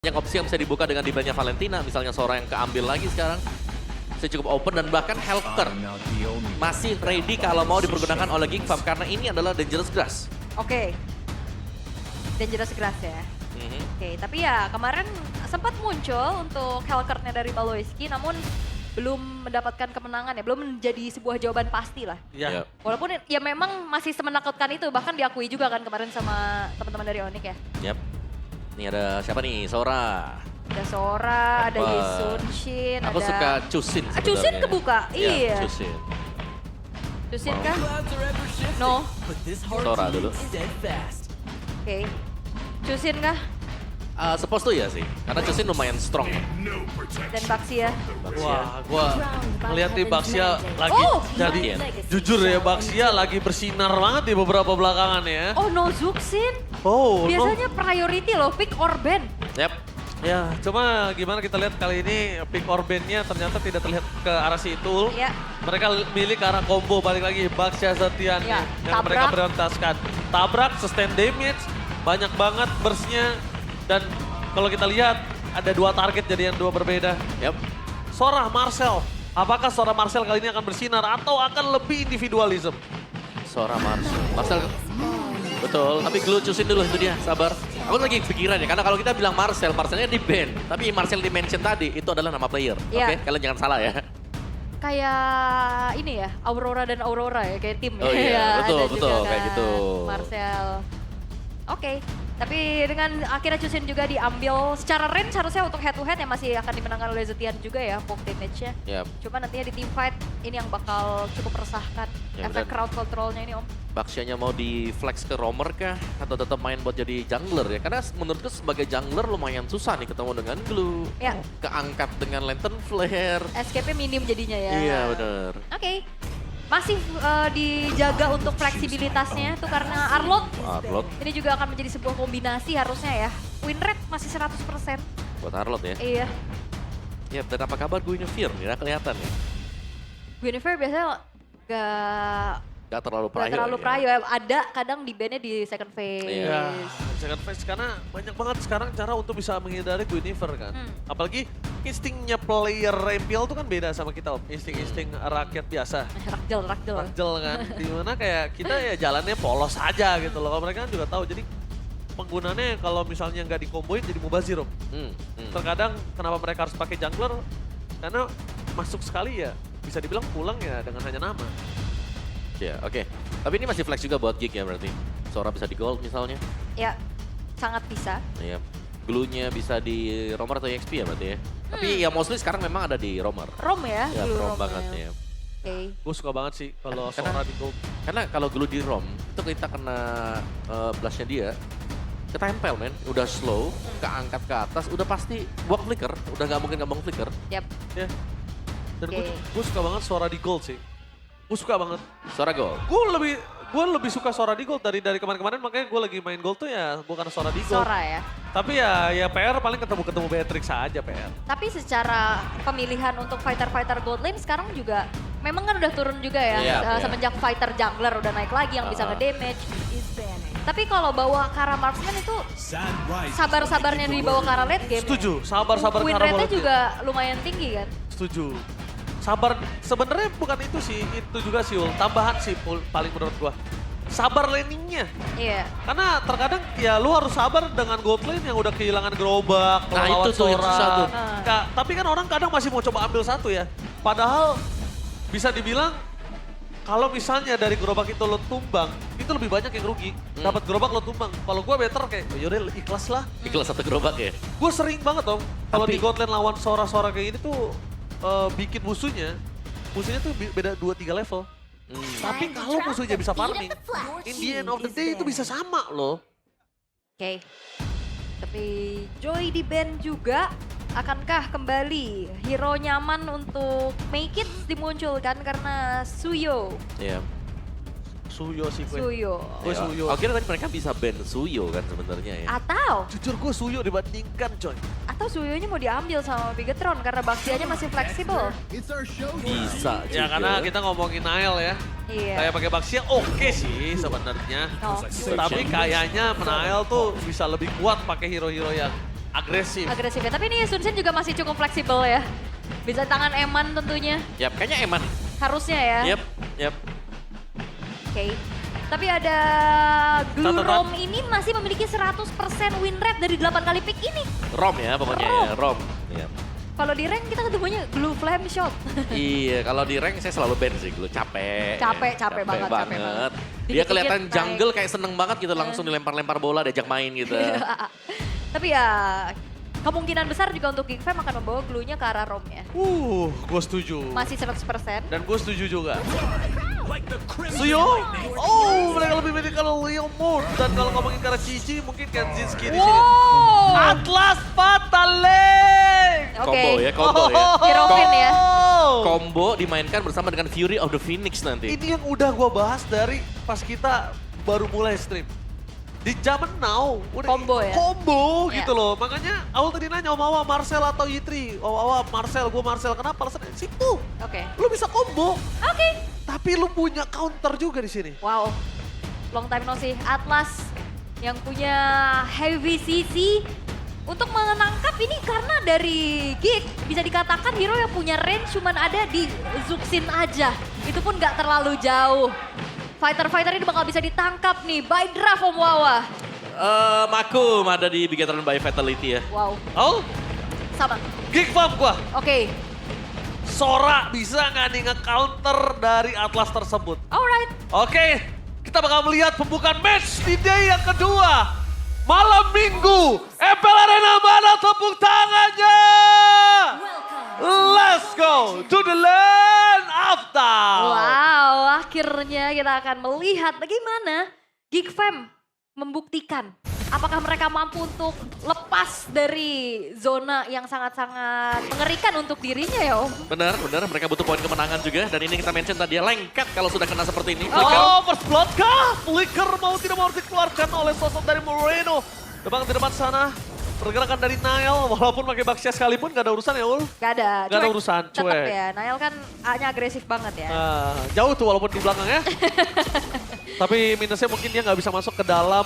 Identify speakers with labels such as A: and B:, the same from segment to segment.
A: Yang opsi yang bisa dibuka dengan dibandingnya Valentina, misalnya Sora yang keambil lagi sekarang. Masih cukup open dan bahkan Helter masih ready kalau mau dipergunakan oleh Geek Farm karena ini adalah Dangerous Grass.
B: Oke. Dangerous Grass ya. Oke, tapi ya kemarin sempat muncul untuk Helkertnya dari Baloiski, namun belum mendapatkan kemenangan ya, belum menjadi sebuah jawaban pasti lah.
C: Iya.
B: Walaupun ya memang masih semenakutkan itu, bahkan diakui juga kan kemarin sama teman-teman dari Onyx ya.
A: Yap. Ini ada siapa nih? Sora.
B: Ada Sora, ada
A: Apa?
B: Yesunshin,
A: Aku
B: ada...
A: suka Chusin sebenarnya.
B: Chusin kebuka, iya.
A: Chusin.
B: Chusin kah? No.
A: Sora dulu.
B: Oke. Chusin kah?
A: Supposed to ya sih, karena Chusin lumayan strong ya.
B: Dan Baxia.
C: Wah, gua ngeliat nih Baxia lagi
B: Oh!
C: jadi jujur ya Baxia lagi bersinar banget di beberapa belakangan ya.
B: Oh, no Zuxin.
C: Oh,
B: Biasanya priority loh, pick or ban.
A: Yap.
C: Ya, cuma gimana kita lihat kali ini pick or ban-nya ternyata tidak terlihat ke arah si Itul.
B: Ya.
C: Mereka milih ke arah combo balik lagi Baxia Setian
B: Ya,
C: yang
B: tabrak.
C: mereka prioritaskan. Tabrak, sustain damage, banyak banget burst-nya. Dan kalau kita lihat ada dua target jadi yang dua berbeda.
A: Yap.
C: Sora Marcel, apakah Sora Marcel kali ini akan bersinar atau akan lebih individualism?
A: Sora Marcel. Betul, tapi Glue Chusin dulu itu dia, sabar. Aku lagi pikiran ya, karena kalau kita bilang Marcelnya di ban. Tapi Marcel di mention tadi, itu adalah nama player.
B: Iya.
A: Oke, kalian jangan salah ya.
B: Kayak ini ya, Aurora dan Aurora ya, kayak tim
A: Oh
B: ya.
A: iya,
B: Ada
A: betul,
B: juga
A: betul,
B: kan
A: kayak gitu.
B: Marcel. Oke, tapi dengan akhirnya Chusin juga diambil secara range harusnya untuk head to head yang masih akan dimenangkan oleh Zetian juga ya, poke damage-nya.
A: Yap.
B: Cuma nantinya di team fight ini yang bakal cukup resahkan.
A: Ya,
B: Efek
A: dan-
B: crowd control-nya ini Om.
A: Baxianya mau di flex ke roamer kah? Atau tetap main buat jadi jungler ya? Karena menurutku sebagai jungler lumayan susah nih ketemu dengan Glue.
B: Ya.
A: Keangkat dengan Lantern Flare.
B: Escape-nya minim jadinya ya.
A: Iya bener.
B: Oke. Masih dijaga untuk fleksibilitasnya tuh karena Arlot.
A: Arlot
B: Ini juga akan menjadi sebuah kombinasi harusnya ya. Win rate masih 100%.
A: buat Arlot ya.
B: Iya.
A: Ya, dan apa kabar Guinevere? Ya kelihatan ya.
B: Guinevere biasanya
A: Gak terlalu
B: gak
A: prayo.
B: terlalu
A: ya.
B: prayo ya. Ada kadang di bandnya di second phase.
A: Iya.
C: Ya, second phase karena banyak banget sekarang cara untuk bisa menghindari Guinevere kan. Apalagi instingnya player MPL tuh kan beda sama kita Om. Insting rakyat biasa.
B: Rakjel.
C: Rakjel kan. Dimana kayak kita ya jalannya polos aja gitu loh. Kalau mereka kan juga tahu. Jadi penggunaannya kalau misalnya nggak dikomboin jadi mubazir Om. Terkadang kenapa mereka harus pakai jungler? Karena masuk sekali ya bisa dibilang pulang ya dengan hanya nama.
A: Ya, oke. Tapi ini masih flex juga buat Geek ya berarti. Sora bisa di gold misalnya.
B: Ya, sangat bisa.
A: Iya. Glue-nya bisa di roamer atau EXP ya berarti ya. Tapi ya mostly sekarang memang ada di roamer.
B: Rom ya,
A: Ya,
B: Blue
A: rom
B: Rom
A: banget
B: ya.
A: ya.
B: Oke.
C: Gue suka banget sih kalau
A: Karena-
C: Sora di gold.
A: Karena kalau Glue di rom, itu kita kena blastnya dia, ketempel men, udah slow, keangkat ke atas, udah pasti buat flicker, udah nggak mungkin gampang flicker.
B: Yap.
C: Ya. Dan
B: Oke.
C: gue suka banget Sora di gold sih. Gue suka banget.
A: Sora gold.
C: Gue lebih suka Sora di gold dari kemarin-kemarin, makanya gue lagi main gold tuh ya gue karena Sora di gold.
B: Sora ya.
C: Tapi ya PR paling ketemu Beatrix aja PR.
B: Tapi secara pemilihan untuk fighter-fighter gold lane sekarang juga memang kan udah turun juga ya.
A: Iya, iya.
B: Semenjak fighter jungler udah naik lagi yang bisa nge-damage. Tapi kalau bawa ke arah marksman itu sabar-sabarnya dibawa ke arah late game.
C: Setuju, sabar-sabar
B: Win
C: ke arah
B: rate-nya
C: bola.
B: juga lumayan tinggi kan.
C: Setuju. Sabar, sebenarnya bukan itu sih, itu juga sih Ul. Tambahan sih Ul, paling menurut gua. Sabar laningnya.
B: Iya.
C: Karena terkadang ya lu harus sabar dengan gold lane yang udah kehilangan gerobak,
A: Nah,
C: lawan
A: itu tuh yang
C: Sora.
A: susah tuh.
C: Tapi kan orang kadang masih mau coba ambil satu ya. Padahal bisa dibilang kalau misalnya dari gerobak itu lo tumbang, itu lebih banyak yang rugi. Dapat gerobak lo tumbang. Kalau gua better kayak, yaudah ikhlas lah.
A: Ikhlas satu gerobak ya.
C: Gue sering banget dong, kalau
A: Tapi-
C: di gold lane lawan Sora-Sora kayak ini tuh bikin musuhnya tuh beda 2-3 level. Tapi kalau musuhnya bisa farming, in the end of the day itu bisa sama loh.
B: Oke. Tapi Joy di band juga, akankah kembali hero nyaman untuk make it dimunculkan karena Suyo.
A: Iya.
C: Suyo sih gue.
B: Suyo.
C: Gue
A: Ya,
C: Suyo.
A: akhirnya kan mereka bisa ban Suyo kan sebenarnya ya.
B: Atau
C: Jujur gue Suyo dibandingkan coy.
B: Suyonya mau diambil sama Bigetron karena Baxianya masih fleksibel.
A: Bisa juga.
C: Ya karena kita ngomongin Nail ya.
B: Iya.
C: Kayak pakai Baxia oke sih sebenarnya.
B: Oh.
C: Tapi kayaknya Nail tuh bisa lebih kuat pakai hero-hero yang agresif.
B: agresifnya. Tapi ini Sun Shin juga masih cukup fleksibel ya. Bisa tangan Eman tentunya.
A: Yap, kayaknya Eman.
B: Harusnya ya.
A: Yap.
B: Oke. Tapi ada Blue
C: Catatan.
B: Rom ini masih memiliki 100% win rate dari 8 kali pick ini.
A: Rom ya pokoknya
B: Rom.
A: ya, Rom. Iya.
B: Kalau di rank kita ketemunya Blue Flame Shot.
A: Iya, kalau di rank saya selalu ban sih, gue capek.
B: Capek banget.
A: Dia
B: Dikit-dikit
A: kelihatan
B: naik.
A: jungle kayak seneng banget gitu, langsung dilempar-lempar bola, diajak main gitu.
B: Tapi ya kemungkinan besar juga untuk Geek Fam akan membawa clue-nya ke arah Rom ya.
C: Gue setuju.
B: Masih 100%.
C: Dan gue setuju juga. Suyo, oh mereka lebih milih kalau Leo Moon. Dan kalau ngomongin ke arah Cici, mungkin Kenzinski di sini.
B: Wow.
C: Atlas Fatale!
B: Oke.
A: Combo ya.
B: Hirofin ya.
A: Combo dimainkan bersama dengan Fury of the Phoenix nanti.
C: Ini yang udah gue bahas dari pas kita baru mulai stream. Di zaman now, udah
B: Combo ya?
C: Combo
B: Iya.
C: gitu loh. Makanya awal tadi nanya Omawa, Marcel atau Yitri. Omawa, Marcel, gue Marcel. Kenapa? Alasannya simple.
B: Oke.
C: Lu bisa combo,
B: Oke.
C: tapi lu punya counter juga di sini.
B: Wow. Long time no see. Atlas yang punya heavy CC untuk menangkap ini karena dari Geek bisa dikatakan hero yang punya range cuman ada di Zuxin aja. Itu pun gak terlalu jauh. Fighter-fighter ini bakal bisa ditangkap nih by draft Om Wawa.
A: Makum ada di Bigetron by Fatality ya.
B: Wow,
C: Oh,
B: sama.
C: Geek Farm gua.
B: Oke,
C: Sora bisa nggak nih nge-counter dari Atlas tersebut?
B: alright.
C: Oke, kita bakal melihat pembukaan match di day yang kedua. Malam Minggu, FPL Arena mana tepuk tangannya? Let's go to the land of Tao.
B: Wow, akhirnya kita akan melihat bagaimana Geek Fam membuktikan apakah mereka mampu untuk lepas dari zona yang sangat-sangat mengerikan untuk dirinya ya Om.
A: Benar, mereka butuh poin kemenangan juga. Dan ini kita mention tadi ya, lengket kalau sudah kena seperti ini. Flicker.
C: Oh, first blood kah? Flicker mau tidak mau dikeluarkan oleh sosok dari Moreno. Depan di depan sana, pergerakan dari Nile, walaupun pakai Baxia sekalipun gak ada urusan ya Ul.
B: Gak ada.
C: Gak ada
B: cuek.
C: urusan,
B: Tetep
C: cuek.
B: ya, Nail kan A-nya agresif banget ya.
C: Jauh tuh walaupun di belakang ya. Tapi minusnya mungkin dia nggak bisa masuk ke dalam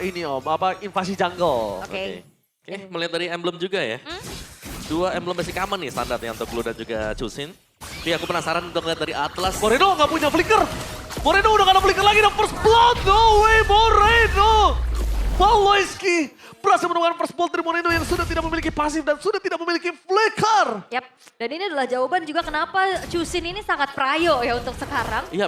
C: ini Om, invasi jungle.
B: Oke.
A: Oke, melihat dari emblem juga ya. Dua emblem basic common nih standarnya untuk Blue dan juga Chusin. Tapi aku penasaran untuk lihat dari Atlas.
C: Moreno nggak punya flicker. Moreno udah gak ada flicker lagi, dan first blood. No way Moreno. Paloiski berhasil menemukan first blood dari Moreno yang sudah tidak memiliki pasif dan sudah tidak memiliki flicker.
B: Yap, dan ini adalah jawaban juga kenapa Chusin ini sangat prayo ya untuk sekarang.
A: Iya.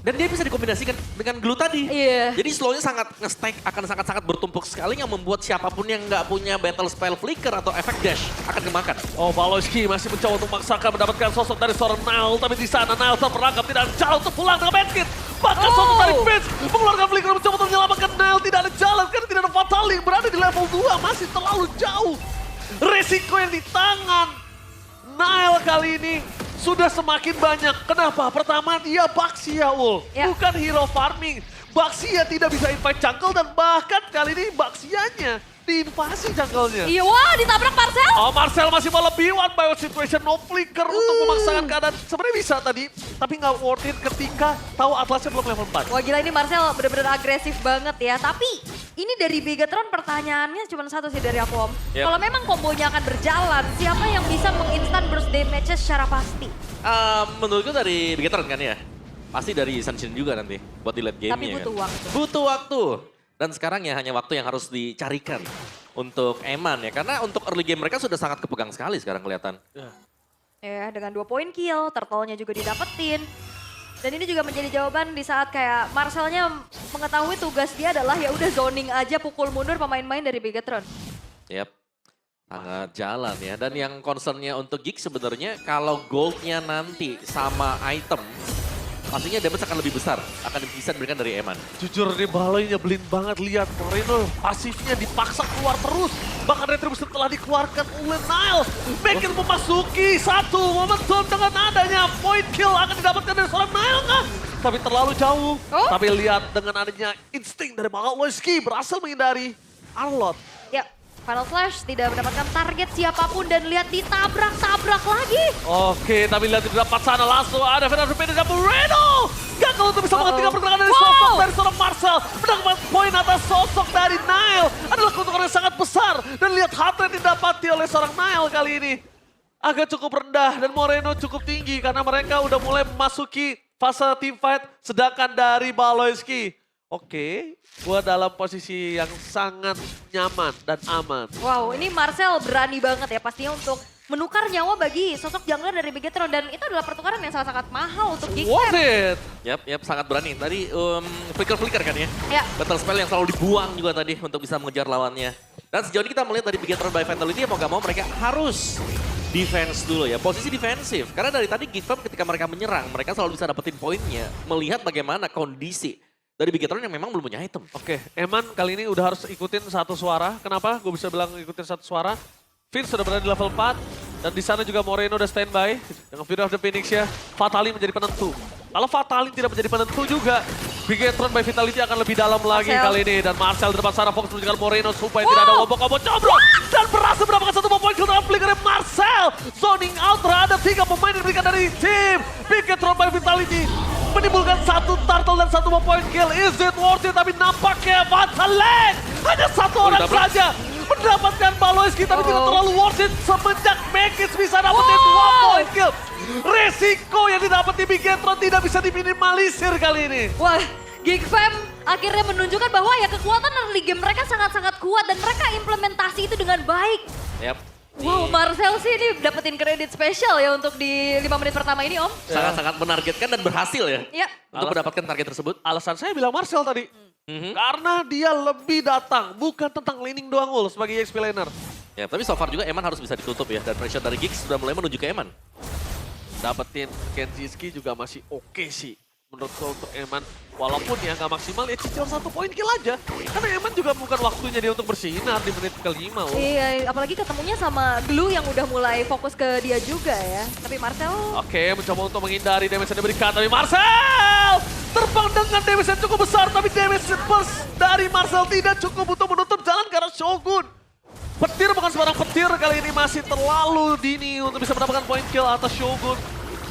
A: Dan dia bisa dikombinasikan dengan glue tadi.
B: Iya.
A: Jadi slownya sangat nge-stack, akan sangat-sangat bertumpuk sekali yang membuat siapapun yang nggak punya battle spell flicker atau efek dash akan kemakan.
C: Oh, Paloiski masih mencoba untuk memaksakan mendapatkan sosok dari seorang Nile, tapi di sana Nile terperangkap tidak ada jalan untuk pulang dengan medkit. Bahkan sosok dari Vince mengeluarkan flicker mencoba untuk menyelamatkan Nile, tidak ada jalan karena tidak ada Fatal yang berada di level 2, masih terlalu jauh. Resiko yang di tangan Nile kali ini sudah semakin banyak. Kenapa? Pertama dia Baxia Ul,
B: Ya.
C: bukan hero farming. Baxia tidak bisa invite jungle dan bahkan kali ini Baxianya diinvasi jungle-nya.
B: Iya, wah ditabrak Marcel.
C: Oh, Marcel masih mau lebih, one by one situation, no flicker untuk memaksakan keadaan. Sebenarnya bisa tadi, tapi nggak worth it ketika tahu Atlasnya belum level 4.
B: Wah gila ini Marcel bener-bener agresif banget ya. Tapi ini dari Bigetron pertanyaannya cuma satu sih dari aku Om.
A: Yep.
B: Kalau memang kombonya akan berjalan, siapa yang bisa menginstan burst damage secara pasti?
A: Menurutku dari Bigetron kan ya. Pasti dari Sunshin juga nanti buat di late game-nya.
B: Tapi butuh
A: kan.
B: waktu.
A: Butuh waktu. Dan sekarang ya hanya waktu yang harus dicarikan untuk Eman ya. Karena untuk early game mereka sudah sangat kepegang sekali sekarang kelihatan.
B: Ya dengan 2 poin kill, turtle-nya juga didapetin. Dan ini juga menjadi jawaban di saat kayak Marcelnya mengetahui tugas dia adalah ya udah zoning aja, pukul mundur pemain-pemain dari Bigetron.
A: Yap. Sangat jalan ya. Dan yang concernnya untuk Geek sebenarnya kalau goldnya nanti sama item, pastinya damage akan lebih besar. Akan bisa diberikan dari Eman.
C: Jujur nih Baloi nyebelin banget lihat Moreno pasifnya dipaksa keluar terus. Bahkan Retribution telah dikeluarkan oleh Nile. Makin memasuki satu momentum dengan adanya point kill akan didapatkan dari seorang Nile kah? Tapi terlalu jauh.
B: Oh.
C: Tapi lihat dengan adanya insting dari Paloiski berhasil menghindari Arlot.
B: Ya, Final Flash tidak mendapatkan target siapapun dan lihat ditabrak-tabrak lagi.
C: Oke, tapi lihat di depan sana langsung ada Fernando Pérez dan Moreno. Gagal untuk bisa menghentikan pergerakan dari sosok dari seorang Marcel. Mendapatkan poin atas sosok dari Nile. Adalah keuntungan yang sangat besar. Dan lihat heart rate didapati oleh seorang Nile kali ini. Agak cukup rendah dan Moreno cukup tinggi karena mereka udah mulai memasuki fase team fight. Sedangkan dari Baloyski, oke, gua dalam posisi yang sangat nyaman dan aman.
B: Wow, ini Marcel berani banget ya pastinya untuk menukar nyawa bagi sosok jungler dari Bigetron. Dan itu adalah pertukaran yang sangat-sangat mahal untuk Geek
C: Worth
B: Fam.
C: it!
A: Yap, sangat berani. Tadi flicker kan ya?
B: Ya.
A: Battle spell yang selalu dibuang juga tadi untuk bisa mengejar lawannya. Dan sejauh ini kita melihat dari Bigetron by Vitality, mau gak mau mereka harus defense dulu ya, posisi defensif. Karena dari tadi Geek Fam ketika mereka menyerang, mereka selalu bisa dapetin poinnya. Melihat bagaimana kondisi dari Bigetron yang memang belum punya item.
C: Oke, Eman kali ini udah harus ikutin satu suara. Kenapa? Gue bisa bilang ikutin satu suara. Vince sudah berada di level 4. Dan di sana juga Moreno udah standby. Dengan Fury of the Phoenix ya, Fatali menjadi penentu. Kalau Fatali tidak menjadi penentu juga, Bigetron by Vitality akan lebih dalam lagi kali ini. Dan Marcel di depan sana fokus menunjukkan Moreno supaya tidak ada wobok-wobok cobrok. Dan berhasil mendapatkan satu poin kill dalam flicker Marcel. Zoning out terhadap 3 pemain yang diberikan dari tim Bigetron by Vitality. Menimbulkan satu turtle dan satu poin kill. Is it worth it? Tapi nampaknya Vatalek hanya satu orang saja mendapatkan Baloyski, tapi tidak terlalu worth it semenjak Mekis bisa dapetin 2 point kill. Resiko yang didapat di Bigetron tidak bisa diminimalisir kali ini.
B: Wah, Geek Fam akhirnya menunjukkan bahwa ya kekuatan early game mereka sangat-sangat kuat dan mereka implementasi itu dengan baik.
A: Yap.
B: Wow, Marcel sih ini dapetin kredit spesial ya untuk di 5 menit pertama ini, Om.
A: Sangat-sangat menargetkan dan berhasil ya.
B: Iya.
A: Untuk mendapatkan target tersebut.
C: Alasan saya bilang Marcel tadi. Karena dia lebih datang, bukan tentang laning doang ul sebagai EXP laner.
A: Ya, tapi so far juga Eman harus bisa ditutup ya. Dan pressure dari Giggs sudah mulai menuju ke Eman.
C: Dapetin Kenjiski juga masih oke sih. Menurutku untuk Eman, walaupun ya nggak maksimal ya cicil 1 poin kill aja. Karena Eman juga bukan waktunya dia untuk bersinar di menit ke-5.
B: Iya, apalagi ketemunya sama Glue yang udah mulai fokus ke dia juga ya. Tapi Marcel...
C: Oke, mencoba untuk menghindari damage yang diberikan. Tapi Marcel terbang dengan damage yang cukup besar. Tapi damage burst dari Marcel tidak cukup untuk menutup jalan ke arah Shogun. Petir bukan sembarang petir, kali ini masih terlalu dini untuk bisa mendapatkan point kill atas Shogun.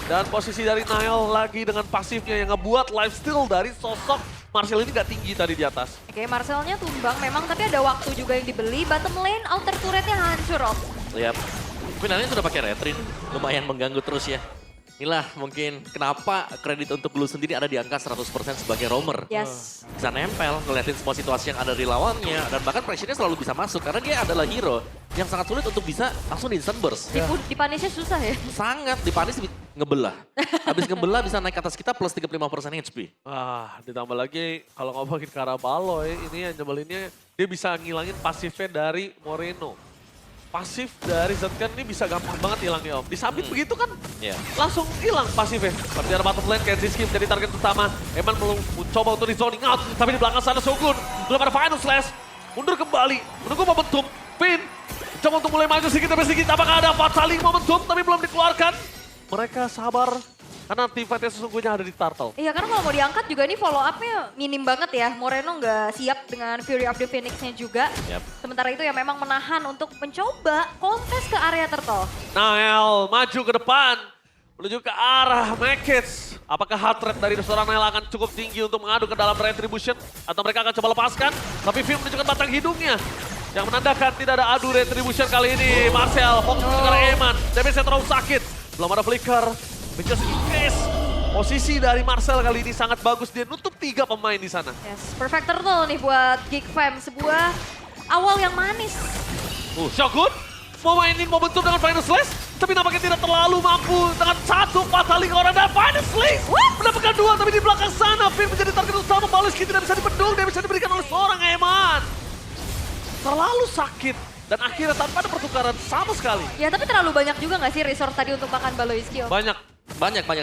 C: Dan posisi dari Nile lagi dengan pasifnya yang ngebuat lifesteal dari sosok Marcel ini gak tinggi tadi di atas.
B: Oke, Marcelnya tumbang memang, tapi ada waktu juga yang dibeli. Bottom lane, outer turretnya hancur, Om.
A: Yap. Tapi nanti sudah pakai retrin, lumayan mengganggu terus ya. Inilah mungkin kenapa kredit untuk Blue sendiri ada di angka 100% sebagai roamer.
B: Yes.
A: Bisa nempel, ngeliatin semua situasi yang ada di lawannya. Dan bahkan pressure-nya selalu bisa masuk karena dia adalah hero yang sangat sulit untuk bisa langsung di instant burst.
B: Dipanisnya susah ya.
A: Sangat, dipanis ngebelah. Habis ngebelah bisa naik ke atas kita plus 35% HP.
C: Ditambah lagi kalau ngomongin ke arah Baloy, ini yang nyebelinnya dia bisa ngilangin pasifnya dari Moreno. Pasif dari Zetkan ini bisa gampang banget hilangnya Om. Disabit begitu kan langsung hilang pasifnya. Tapi ada bottom lane, Kenjiski menjadi target utama. Eman belum mencoba untuk di zoning out. Tapi di belakang sana Shogun. Belum ada final slash. Mundur kembali. Menunggu momentum. Pin. Coba untuk mulai maju sedikit demi sedikit. Apakah ada saling momentum tapi belum dikeluarkan. Mereka sabar. Karena tim fight sesungguhnya ada di Turtle.
B: Iya, karena kalau mau diangkat juga ini follow up-nya minim banget ya. Moreno nggak siap dengan Fury of the Phoenix-nya juga. Sementara itu ya memang menahan untuk mencoba kontes ke area Turtle.
C: Nile maju ke depan. Menuju ke arah Mekis. Apakah heart rate dari seorang Nile akan cukup tinggi untuk mengadu ke dalam Retribution? Atau mereka akan coba lepaskan? Tapi Film menunjukkan batang hidungnya. Yang menandakan tidak ada adu Retribution kali ini. Marcel fokus ke arah Eman. Damage-nya terlalu sakit. Belum ada flicker. Just in case. Posisi dari Marcel kali ini sangat bagus. Dia nutup 3 pemain di sana.
B: Yes, perfect turtle nih buat Geek Fam. Sebuah awal yang manis.
C: Shogun mau mainin momentum dengan Final Slash. Tapi nampaknya tidak terlalu mampu dengan satu fatali ke orang. Dan Final Slash mendapatkan 2. Tapi di belakang sana Finn menjadi target utama. Baloyski tidak bisa dibendung. Dia bisa diberikan oleh seorang Eman. Terlalu sakit. Dan akhirnya tanpa ada pertukaran sama sekali.
B: Ya, tapi terlalu banyak juga nggak sih resource tadi untuk makan Baloyski, Om?
C: Banyak.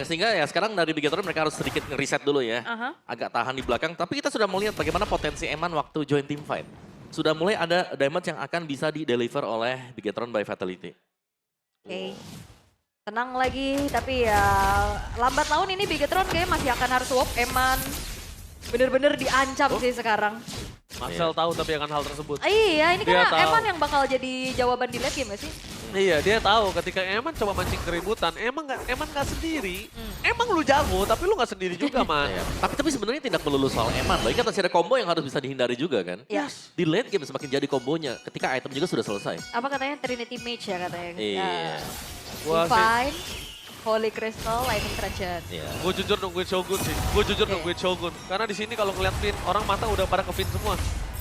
A: Sehingga ya sekarang dari Bigetron mereka harus sedikit nge-reset dulu ya. Agak tahan di belakang. Tapi kita sudah melihat bagaimana potensi Eman waktu join team fight. Sudah mulai ada damage yang akan bisa di-deliver oleh Bigetron by Vitality.
B: Oke. Tenang lagi, tapi ya lambat laun ini Bigetron kayaknya masih akan harus swap. Eman bener-bener diancam sih sekarang.
C: Marcel tahu tapi akan hal tersebut.
B: Iya, ini
C: Dia
B: karena
C: tahu.
B: Eman yang bakal jadi jawaban di late game gak sih?
C: Iya, dia tahu ketika Eman coba mancing keributan, Eman nggak sendiri. Emang lu jago, tapi lu nggak sendiri juga, Man.
A: Iya. Tapi sebenarnya tidak melulu soal Eman loh. Ini kan masih ada combo yang harus bisa dihindari juga kan.
B: Yes.
A: Di late game semakin jadi kombonya ketika item juga sudah selesai.
B: Apa katanya Trinity Mage ya katanya.
A: Iya.
C: Gua sih,
B: Divine, Holy Crystal, Lightning Transient.
A: Iya.
C: gue jujur nungguin Shogun sih. Gue jujur nungguin Shogun. Karena di sini kalau ngeliat Finn, orang mata udah pada ke Finn semua.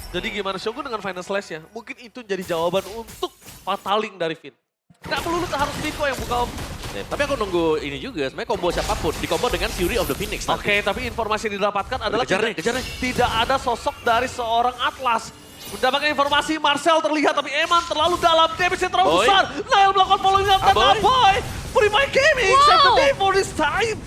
C: Jadi gimana Shogun dengan Final Slash ya? Mungkin itu jadi jawaban untuk Fataling dari Finn. Nggak melulu harus Nico yang buka om.
A: Ya, tapi aku nunggu ini juga, sebenarnya combo siapapun. Di combo dengan Fury of the Phoenix nanti.
C: Oke, tapi informasi yang didapatkan adalah
A: Kejar nih, kejar nih.
C: tidak ada sosok dari seorang Atlas. Mendapatkan informasi Marcel terlihat, tapi Eman terlalu dalam, damage-nya terlalu
A: Boy.
C: besar. Nail melakukan following up dan
A: Aboy.
C: dari Boy. Purify Gaming,
B: Wow.
C: save the day for this time.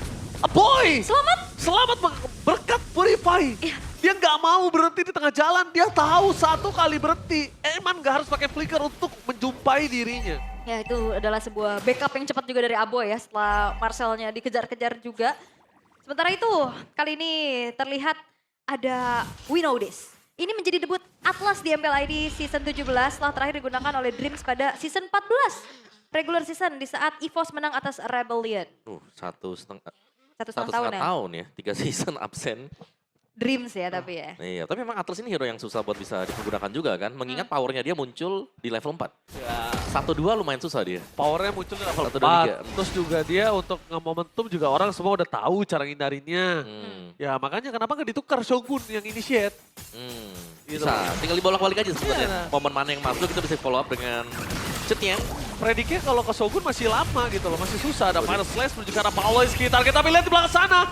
C: Boy,
B: Selamat.
C: selamat berkat Purify.
B: Iya.
C: Dia nggak mau berhenti di tengah jalan, dia tahu satu kali berhenti. Eman nggak harus pakai flicker untuk menjumpai dirinya.
B: Ya itu adalah sebuah backup yang cepat juga dari Aboy ya setelah Marcelnya dikejar-kejar juga. Sementara itu kali ini terlihat ada We Know This. Ini menjadi debut Atlas di MPL ID season 17 setelah terakhir digunakan oleh Dreams pada season 14. Regular season di saat EVOS menang atas Rebellion.
A: Satu setengah
B: Satu setengah tahun ya.
A: tahun ya, 3 season absen.
B: Dreams ya tapi ya.
A: Iya, tapi memang Atlas ini hero yang susah buat bisa dipergunakan juga kan. Mengingat powernya dia muncul di level 4.
C: Ya,
A: 1-2 lumayan susah dia.
C: powernya muncul di level
A: 1 dan 3.
C: 4. Terus juga dia untuk nge-momentum juga orang semua udah tahu cara ngindarinnya. Ya makanya kenapa nggak ditukar Shogun yang initiate. Gitu.
A: Bisa, tinggal dibolak-balik aja sebenarnya.
C: Iya.
A: Momen mana yang masuk kita bisa follow up dengan Cetnya.
C: Prediknya kalau ke Shogun masih lama gitu loh, masih susah. Ada Final Slash menuju ke arah Pawlowiski. Target tapi lihat di belakang sana.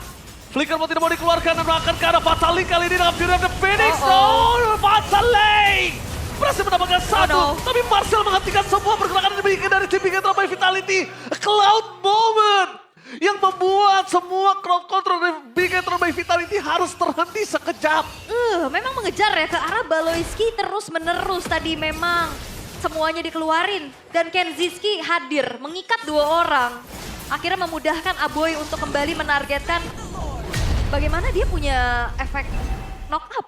C: Flicker mau tidak mau dikeluarkan dan akan ke arah Fataling kali ini dengan Fury of the Phoenix. Oh, Fataling! Berhasil mendapatkan satu,
B: no.
C: tapi Marcel menghentikan semua pergerakan demikian dari tim Bigetron by Vitality. A cloud moment yang membuat semua crowd control dari Bigetron by Vitality harus terhenti sekejap.
B: Memang mengejar ya ke arah Baloiski terus menerus tadi memang semuanya dikeluarin. Dan Kenziski hadir mengikat 2 orang. Akhirnya memudahkan Aboy untuk kembali menargetkan bagaimana dia punya efek knock up,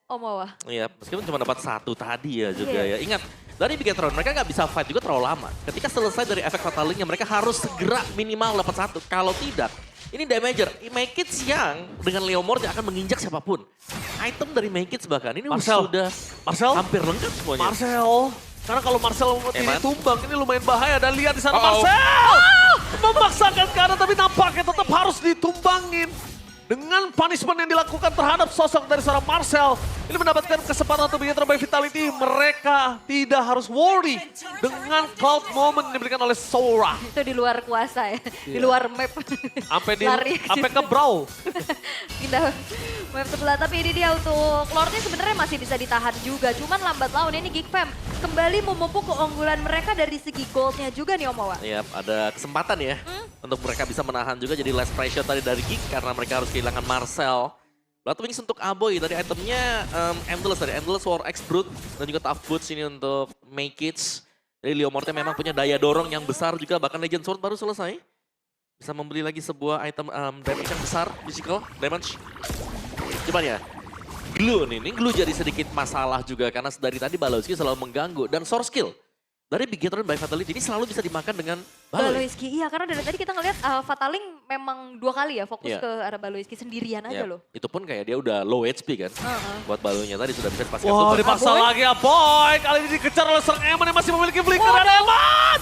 B: Om Wawa.
A: Iya, meskipun cuma dapat 1 tadi ya juga
B: Iya.
A: ya. Ingat, dari Bigetron mereka nggak bisa fight juga terlalu lama. Ketika selesai dari efek Fatalingnya mereka harus segera minimal dapat 1. Kalau tidak, ini damager. Make It yang dengan Leomord yang akan menginjak siapapun. Item dari Make It bahkan ini
C: Marcel.
A: sudah
C: Marcel?
A: hampir lengkap semuanya.
C: Marcel, karena kalau Marcel ini
A: Eman.
C: tumbang ini lumayan bahaya dan lihat di sana
A: Uh-oh.
C: Marcel memaksakan ke arah tapi nampaknya tetap harus ditumbangin. Dengan punishment yang dilakukan terhadap sosok dari seorang Marcel, ini mendapatkan kesempatan untuk Bigetron by Vitality. Mereka tidak harus worry dengan cloud moment yang diberikan oleh Sora.
B: Itu di luar kuasa ya, di luar map. Lari.
C: Sampai ke Brawl.
B: Pindah map sebelah, tapi ini dia untuk Lordnya sebenarnya masih bisa ditahan juga. Cuman lambat laun ini Geek Fam kembali memupuk keunggulan mereka dari segi goldnya juga nih Om Wawa.
A: Iya, ada kesempatan ya untuk mereka bisa menahan juga jadi less pressure tadi dari Geek karena mereka harus kehilangan Marcel. Blood Wings untuk Aboy dari itemnya Endless dari Endless War X Brute dan juga Tough Boots ini untuk Make It. Jadi Leomorte memang punya daya dorong yang besar juga, bahkan Legend Sword baru selesai. Bisa membeli lagi sebuah item damage yang besar, physical damage. Cuman ya, Glue nih, ini Glue jadi sedikit masalah juga karena dari tadi Balowski selalu mengganggu. Dan source skill dari Bigetron by Vitality ini selalu bisa dimakan dengan Baloy.
B: Baloiski, iya karena dari tadi kita ngeliat Fataling memang 2 kali ya fokus
A: Iya.
B: ke arah Baloiski sendirian aja loh.
A: Itu pun kayak dia udah low HP kan. Buat Baloynya tadi sudah bisa dipastikan.
C: Wah,
A: super.
C: dipaksa
B: Aboy.
C: lagi ya boy. Kali ini dikejar oleh seorang Eman yang masih memiliki flicker. Dan Eman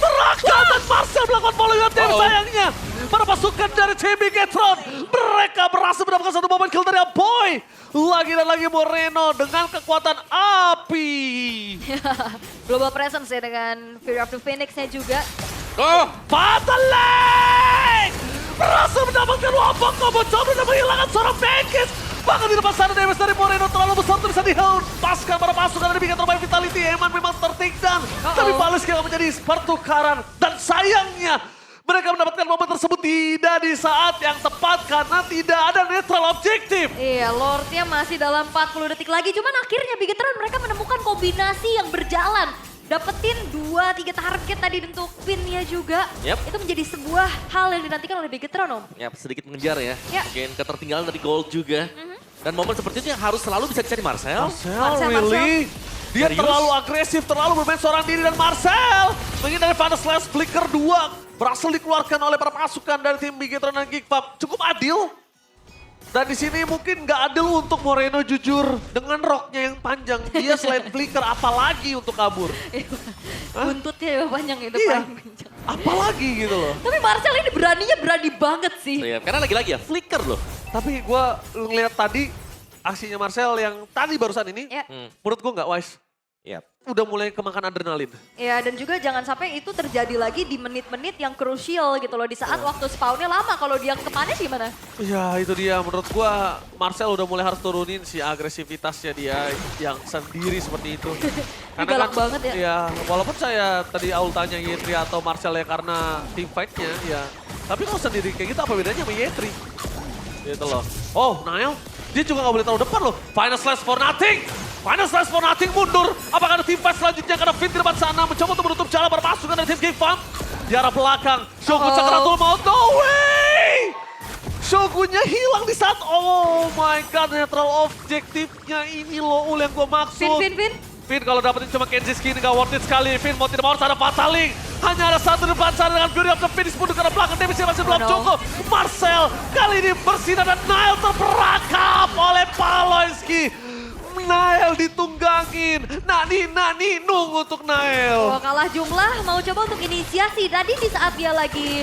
C: terangkat dan Marcel melakukan follow up
A: Uh-oh.
C: sayangnya. Para pasukan dari tim Bigetron. Mereka berhasil mendapatkan satu momen kill dari Aboy. Lagi dan lagi Moreno dengan kekuatan api.
B: Global presence ya dengan Fury of the Phoenix-nya juga.
A: Oh,
C: Fataling berhasil mendapatkan wabak combo coba dan menghilangkan seorang Benkis. Bahkan di depan sana damage dari Moreno terlalu besar untuk bisa dihempaskan pada pasukan dari Bigetron by Vitality. Eman memang tertinggal, tapi Baloiski akan menjadi pertukaran. Dan sayangnya mereka mendapatkan momen tersebut tidak di saat yang tepat karena tidak ada netral objektif.
B: Iya, Lordnya masih dalam 40 detik lagi. Cuman akhirnya Bigetron mereka menemukan kombinasi yang berjalan. Dapetin 2-3 target tadi untuk pinnya juga.
A: Yep.
B: Itu menjadi sebuah hal yang dinantikan oleh Bigetron, Om.
A: ya sedikit mengejar ya.
B: Ya.
A: Mungkin ketertinggalan dari gold juga. Dan momen seperti itu yang harus selalu bisa dicari Marcel.
C: Marcel, really? Dia
A: Serius?
C: terlalu agresif, terlalu bermain seorang diri dan Marcel menghindari Final Slash Flicker 2 berhasil dikeluarkan oleh para pasukan dari tim Bigetron dan Geekfam. Cukup adil. Dan di sini mungkin nggak adil untuk Moreno jujur dengan roknya yang panjang. Dia selain flicker apalagi untuk kabur.
B: Buntutnya ya panjang itu
C: Iya.
B: paling panjang.
C: Apalagi gitu loh.
B: Tapi Marcel ini beraninya berani banget sih.
A: Iya, karena lagi-lagi ya flicker loh.
C: Tapi gue ngeliat tadi aksinya Marcel yang tadi barusan ini.
B: Ya.
C: Menurut gue nggak wise.
A: Iya.
C: Udah mulai kemakan adrenalin.
B: Ya, dan juga jangan sampai itu terjadi lagi di menit-menit yang krusial gitu loh. Di saat waktu spawnnya lama, kalau dia kepanes gimana?
C: Ya itu dia, menurut gua Marcel udah mulai harus turunin si agresivitasnya dia yang sendiri seperti itu.
B: Galak banget ya.
C: Ya, walaupun saya tadi Aul tanya Yetri atau Marcel ya karena team fight-nya ya. Tapi kalau sendiri kayak gitu apa bedanya sama Yetri? Gitu loh. Oh, Nael, dia juga gak boleh taruh depan loh. Final Slash for nothing! Final Slash for nothing mundur. Apakah ada tim fight selanjutnya? Karena Finn di depan sana mencoba untuk menutup jalan berpasukan dari tim Geekfam. Di arah belakang, Shogun Sakratul Maut, no way! Shogunnya hilang di saat, oh my god, netral objektifnya ini loh Ul yang gue maksud.
B: Vin.
C: Finn kalau dapetin cuma Kenzie skin gak worth it sekali. Finn mau tidak mau harus ada Fataling. Hanya ada satu depan sana dengan Fury of the Finish mundur karena belakang damage masih belum cukup. Marcel kali ini bersinar dan Nail terperangkap oleh Paloyski. Nail ditunggangin. Nani nung untuk Nail.
B: Oh, kalah jumlah, mau coba untuk inisiasi. Tadi di saat dia lagi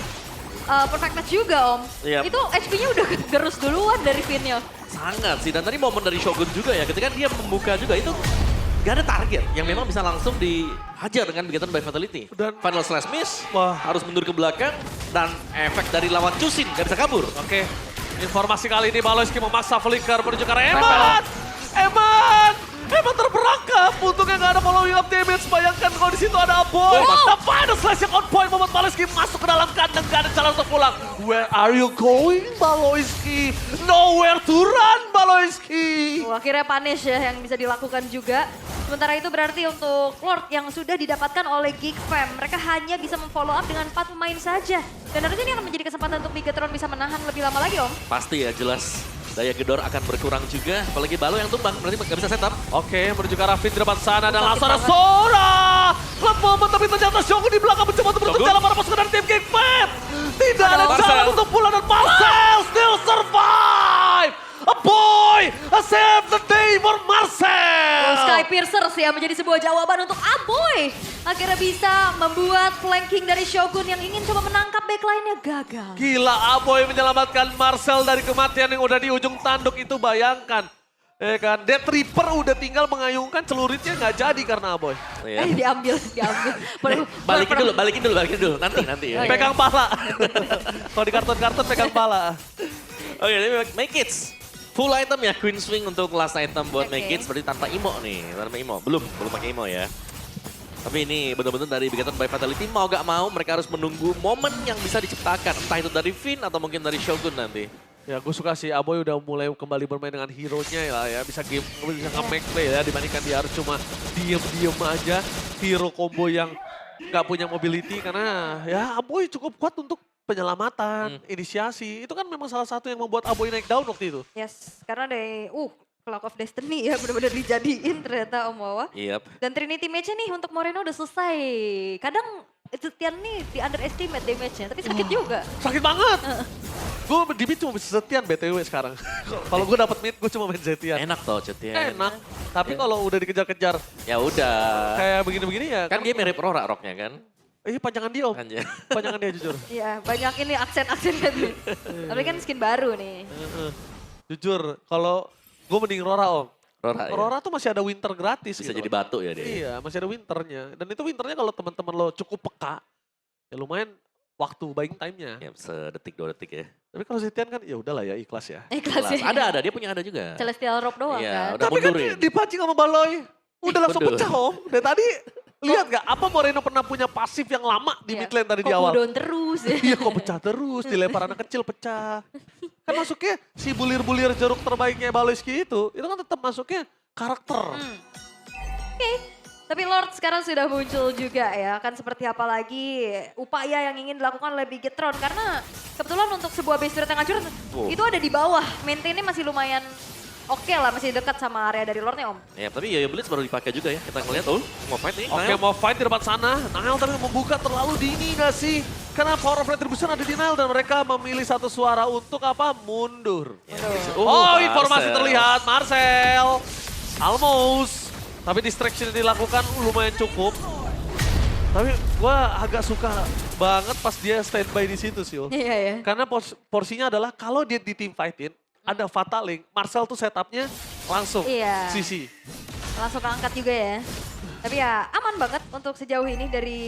B: perfect match juga Om.
A: Yap.
B: Itu HP-nya udah gerus duluan dari Vinnya.
A: Sangat sih, dan tadi momen dari Shogun juga ya, ketika dia membuka juga itu gak ada target yang memang bisa langsung dihajar dengan Bigetron by Fatality.
C: Dan-
A: Final Slash miss,
C: Wah.
A: harus mundur ke belakang, dan efek dari lawan Chusin gak bisa kabur.
C: Oke, informasi kali ini Baloyski memaksa flicker menuju ke arah Eman terperangkap. Untungnya nggak ada following up damage. Bayangkan kalau di situ ada Aboy. The final slash yang on point membuat Baloyski masuk ke dalam kandang. Gak ada jalan untuk pulang. Where are you going, Baloyski? Nowhere to run, Baloyski.
B: Oh, akhirnya punish ya yang bisa dilakukan juga. Sementara itu berarti untuk Lord yang sudah didapatkan oleh Geekfam, mereka hanya bisa memfollow up dengan 4 pemain saja. Dan harusnya ini akan menjadi kesempatan untuk Bigetron bisa menahan lebih lama lagi Om.
A: Pasti ya, jelas. Daya gedor akan berkurang juga, apalagi Balo yang tumbang, berarti gak bisa setup.
C: Oke, menuju ke arah Finn di depan sana dan
B: Sakit
C: langsung ada
B: banget.
C: Sora. Klub momen tapi ternyata Shogun di belakang mencoba untuk menutup
A: Shogun?
C: jalan para pasukan dari tim Geekfam. Tidak ada
A: Marcel.
C: jalan untuk pulang dan Marcel still survive. A boy, a save the day for Marcel.
B: Sky Piercers ya menjadi sebuah jawaban untuk Aboy. Akhirnya bisa membuat flanking dari Shogun yang ingin coba menangkap backline-nya gagal.
C: Gila, Aboy menyelamatkan Marcel dari kematian yang udah di ujung tanduk itu, bayangkan. Ya kan, Death Reaper udah tinggal mengayungkan celuritnya nggak jadi karena Aboy.
A: Iya.
B: Diambil.
A: Balikin dulu, nanti ya.
B: Oh, iya.
C: Pegang pala. Kalau di kartun-kartun pegang pala.
A: Oke, ini Make It. Full item ya, Queen Swing untuk last item buat
B: Oke.
A: Make It, seperti tanpa Imo nih. Tanpa Imo, belum pakai Imo ya. Tapi ini benar-benar dari Bigetron by Fatality, mau gak mau mereka harus menunggu momen yang bisa diciptakan. Entah itu dari Finn atau mungkin dari Shogun nanti.
C: Ya gue suka sih Aboy udah mulai kembali bermain dengan hero-nya ya, bisa nge-make play ya, dibandingkan dia harus cuma diem aja. Hero combo yang nggak punya mobility karena ya Aboy cukup kuat untuk penyelamatan, inisiasi. Itu kan memang salah satu yang membuat Aboy naik daun waktu itu.
B: Yes, karena dari Clock of Destiny ya benar-benar dijadiin ternyata Om Wawa.
A: Yep.
B: Dan Trinity match-nya nih untuk Moreno udah selesai. Kadang Tian nih di underestimate damage-nya, tapi sakit juga.
C: Sakit banget. Gue di mid cuma bisa Zetian BTW sekarang. Kalau gue dapet mid gue cuma main Zetian.
A: Enak toh chatnya.
C: Enak. Tapi kalau udah dikejar-kejar
A: Ya udah.
C: kayak begini-begini ya.
A: Kan dia mirip Rora roknya kan?
C: Panjangan dia Om.
A: Kan ya.
C: Panjangan dia jujur.
B: Iya, banyak ini aksen-aksennya tuh. Tapi kan skin baru nih.
C: Jujur, kalau gue mending Rora Om.
A: Rora ya.
C: Rora tuh masih ada winter gratis
A: Bisa
C: gitu.
A: jadi batu ya dia.
C: Iya, masih ada winternya. Dan itu winternya kalau teman-teman lo cukup peka, ya lumayan waktu buying time-nya.
A: Ya, sedetik 2 detik ya.
C: Tapi kalau Zetian kan ya udahlah ya ikhlas ya.
B: Kelas ya.
A: Ada, dia punya ada juga.
B: Celestial Rope doang
A: Iya,
B: kan.
A: udah
C: Tapi kan
A: mundurin.
C: dipancing sama Baloy. Udah langsung
A: Mundur.
C: pecah Om. Dari tadi lihat gak apa Moreno pernah punya pasif yang lama di
B: Iya.
C: mid lane tadi di
B: Kok
C: awal.
B: cooldown terus ya.
C: Iya kok pecah terus, dilempar anak kecil pecah. Kan masuknya si bulir-bulir jeruk terbaiknya Baloyski itu kan tetap masuknya karakter.
B: Oke, tapi Lord sekarang sudah muncul juga ya. Kan seperti apa lagi upaya yang ingin dilakukan oleh Bigetron. Karena kebetulan untuk sebuah base turret yang hancur
A: Oh.
B: itu ada di bawah. Maintainnya masih lumayan oke lah, masih dekat sama area dari Lordnya Om.
A: Ya, tapi Yo-Yo Blitz baru dipakai juga ya. Kita ngeliat, mau fight nih.
C: Oke,
A: Nile.
C: mau fight di depan sana. Nile tapi membuka terlalu dini gak sih? Karena power of retribution ada di Nile dan mereka memilih satu suara untuk apa? Mundur. Oh, informasi
A: Marcel.
C: terlihat. Marcel. Almost. Tapi distraction yang dilakukan lumayan cukup. Tapi gue agak suka banget pas dia standby di situ sih. Yo.
B: Iya ya.
C: Karena porsinya adalah kalau dia di team fight-in, ada Fataling, Marcel tuh setupnya langsung
B: Iya.
C: sisi.
B: Langsung keangkat juga ya. Tapi ya aman banget untuk sejauh ini dari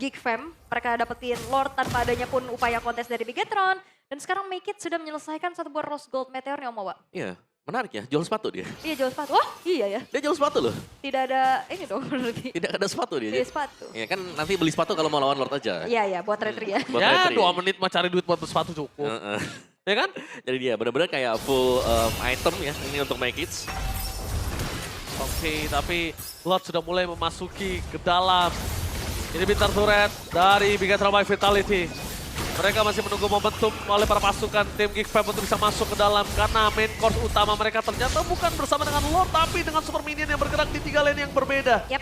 B: Geek Fam. Mereka dapetin Lord tanpa adanya pun upaya kontes dari Bigetron. Dan sekarang Make It sudah menyelesaikan satu buah Rose Gold Meteor nih Om Owa.
A: Iya, menarik ya. Jual sepatu dia.
B: Iya jual sepatu. Oh iya ya.
A: Dia jual sepatu loh.
B: Tidak ada ini dong berarti.
A: Tidak ada sepatu dia.
B: Iya sepatu.
A: Ya kan nanti beli sepatu kalau mau lawan Lord aja.
B: Iya ya buat retri ya.
A: Buat
C: Ya
A: retri.
C: 2 menit mah cari duit buat sepatu cukup.
A: Heeh.
C: Ya kan?
A: Jadi dia benar-benar kayak full item ya ini untuk Make It.
C: Oke, tapi Lord sudah mulai memasuki ke dalam. Ini bintang turret dari Bigetron by Vitality. Mereka masih menunggu momentum oleh para pasukan tim Geek Fam untuk bisa masuk ke dalam. Karena main course utama mereka ternyata bukan bersama dengan Lord, tapi dengan super minion yang bergerak di 3 lane yang berbeda.
B: Yap.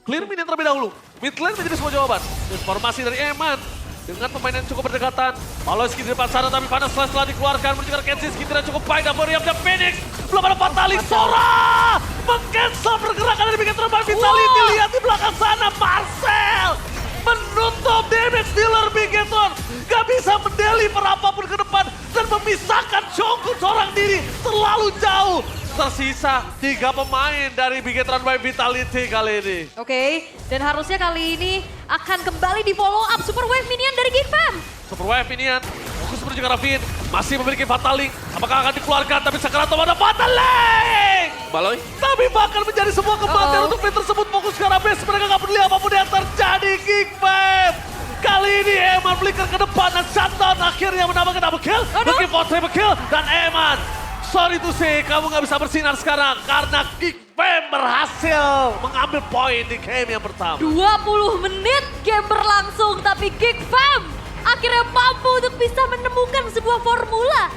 C: Clear minion terlebih dahulu. Mid lane menjadi sebuah jawaban. Informasi dari Eman. Dengan pemain yang cukup berdekatan. Maloski di depan sana tapi Panas Slash telah dikeluarkan. Menuju ke Kensinski tidak cukup baik. Dan Boriam dan Phoenix. Belum ada Fatalik. Sora! Meng-cancel pergerakan dari Bigetron by Vitality. Lihat di belakang sana. Marcel! Menutup damage dealer Bigetron. Gak bisa mendeliver apapun ke depan. Dan memisahkan Jongkun seorang diri. Terlalu jauh. Tersisa 3 pemain dari Bigetron by Vitality kali ini.
B: Oke, dan harusnya kali ini akan kembali di follow up Super Wave Minion dari Geek Fam.
C: Super Wave minion. Fokus menuju ke Ravin. Masih memiliki Fataling. Apakah akan dikeluarkan? Tapi sekarang ada Fataling!
A: Baloy.
C: Tapi bahkan menjadi sebuah kematian untuk pin tersebut. Fokus ke arah base. Mereka nggak peduli apapun yang terjadi. Geek Fam. Kali ini Eman flicker ke depan dan Shutdown akhirnya menambahkan double kill. Looking for triple kill. Dan Eman, sorry to say, kamu nggak bisa bersinar sekarang. Karena Geek Fam berhasil mengambil poin di game yang pertama.
B: 20 menit game berlangsung tapi Geek Fam akhirnya mampu untuk bisa menemukan sebuah formula